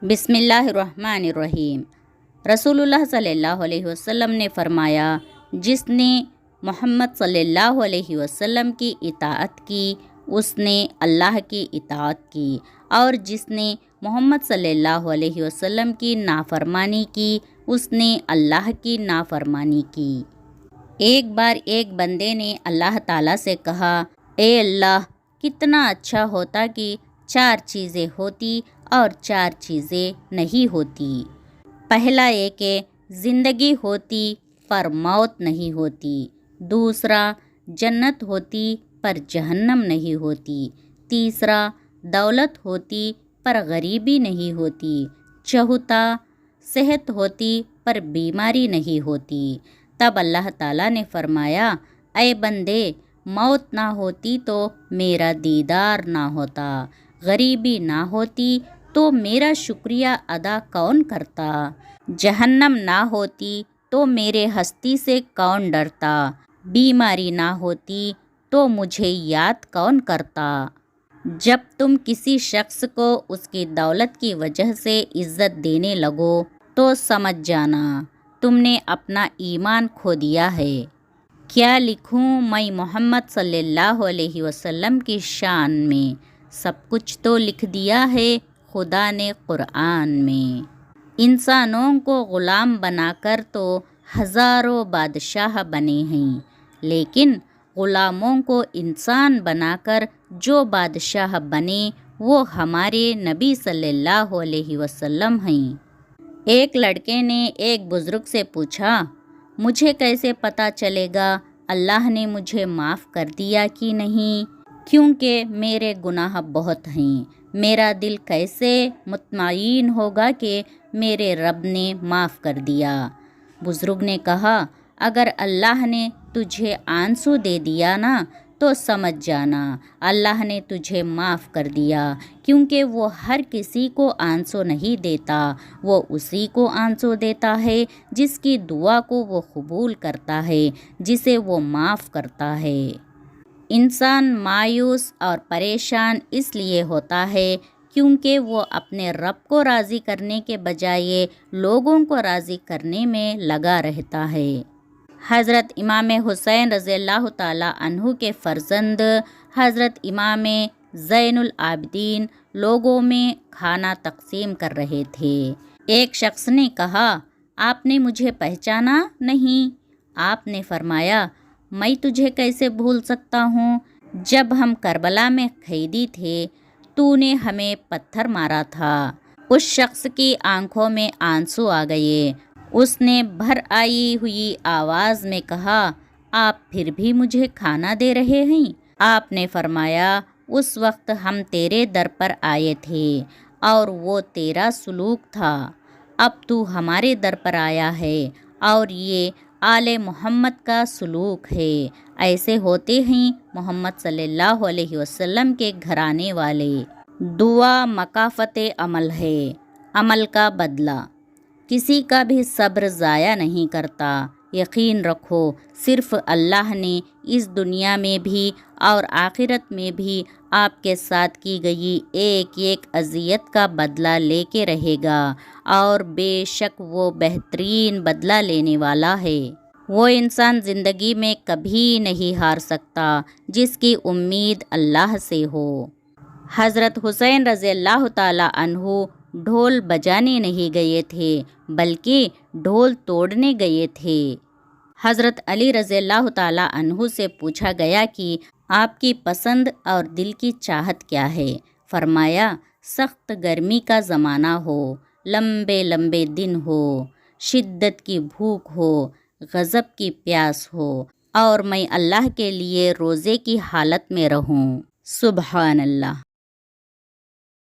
بسم اللہ الرحمن الرحیم۔ رسول اللہ صلی اللہ علیہ وسلم نے فرمایا، جس نے محمد صلی اللہ علیہ وسلم کی اطاعت کی اس نے اللہ کی اطاعت کی، اور جس نے محمد صلی اللہ علیہ وسلم کی نافرمانی کی اس نے اللہ کی نافرمانی کی۔ ایک بار ایک بندے نے اللہ تعالیٰ سے کہا، اے اللہ، کتنا اچھا ہوتا کہ 4 چیزیں ہوتی اور 4 چیزیں نہیں ہوتی۔ پہلا یہ کہ زندگی ہوتی پر موت نہیں ہوتی، دوسرا جنت ہوتی پر جہنم نہیں ہوتی، تیسرا دولت ہوتی پر غریبی نہیں ہوتی، چوتھا صحت ہوتی پر بیماری نہیں ہوتی۔ تب اللہ تعالیٰ نے فرمایا، اے بندے، موت نہ ہوتی تو میرا دیدار نہ ہوتا، غریبی نہ ہوتی تو میرا شکریہ ادا کون کرتا، جہنم نہ ہوتی تو میرے ہستی سے کون ڈرتا، بیماری نہ ہوتی تو مجھے یاد کون کرتا۔ جب تم کسی شخص کو اس کی دولت کی وجہ سے عزت دینے لگو تو سمجھ جانا تم نے اپنا ایمان کھو دیا ہے۔ کیا لکھوں میں محمد صلی اللہ علیہ وسلم کی شان میں؟ سب کچھ تو لکھ دیا ہے خدا نے قرآن میں۔ انسانوں کو غلام بنا کر تو ہزاروں بادشاہ بنے ہیں، لیکن غلاموں کو انسان بنا کر جو بادشاہ بنے وہ ہمارے نبی صلی اللہ علیہ وسلم ہیں۔ ایک لڑکے نے ایک بزرگ سے پوچھا، مجھے کیسے پتہ چلے گا اللہ نے مجھے معاف کر دیا کہ نہیں، کیونکہ میرے گناہ بہت ہیں، میرا دل کیسے مطمئن ہوگا کہ میرے رب نے معاف کر دیا؟ بزرگ نے کہا، اگر اللہ نے تجھے آنسو دے دیا نا تو سمجھ جانا اللہ نے تجھے معاف کر دیا، کیونکہ وہ ہر کسی کو آنسو نہیں دیتا، وہ اسی کو آنسو دیتا ہے جس کی دعا کو وہ قبول کرتا ہے، جسے وہ معاف کرتا ہے۔ انسان مایوس اور پریشان اس لیے ہوتا ہے کیونکہ وہ اپنے رب کو راضی کرنے کے بجائے لوگوں کو راضی کرنے میں لگا رہتا ہے۔ حضرت امام حسین رضی اللہ تعالیٰ عنہ کے فرزند حضرت امام زین العابدین لوگوں میں کھانا تقسیم کر رہے تھے۔ ایک شخص نے کہا، آپ نے مجھے پہچانا نہیں؟ آپ نے فرمایا، میں تجھے کیسے بھول سکتا ہوں؟ جب ہم کربلا میں قیدی تھے تو نے ہمیں پتھر مارا تھا۔ اس شخص کی آنکھوں میں آنسو آ گئے، اس نے بھر آئی ہوئی آواز میں کہا، آپ پھر بھی مجھے کھانا دے رہے ہیں؟ آپ نے فرمایا، اس وقت ہم تیرے در پر آئے تھے اور وہ تیرا سلوک تھا، اب تو ہمارے در پر آیا ہے اور یہ آل محمد کا سلوک ہے۔ ایسے ہوتے ہیں محمد صلی اللہ علیہ وسلم کے گھرانے والے۔ دعا مکافات عمل ہے، عمل کا بدلہ۔ کسی کا بھی صبر ضائع نہیں کرتا۔ یقین رکھو صرف اللہ نے اس دنیا میں بھی اور آخرت میں بھی آپ کے ساتھ کی گئی ایک ایک اذیت کا بدلہ لے کے رہے گا، اور بے شک وہ بہترین بدلہ لینے والا ہے۔ وہ انسان زندگی میں کبھی نہیں ہار سکتا جس کی امید اللہ سے ہو۔ حضرت حسین رضی اللہ تعالیٰ عنہ ڈھول بجانے نہیں گئے تھے بلکہ ڈھول توڑنے گئے تھے۔ حضرت علی رضی اللہ تعالیٰ عنہ سے پوچھا گیا کہ آپ کی پسند اور دل کی چاہت کیا ہے؟ فرمایا، سخت گرمی کا زمانہ ہو، لمبے لمبے دن ہو، شدت کی بھوک ہو، غضب کی پیاس ہو، اور میں اللہ کے لیے روزے کی حالت میں رہوں۔ سبحان اللہ۔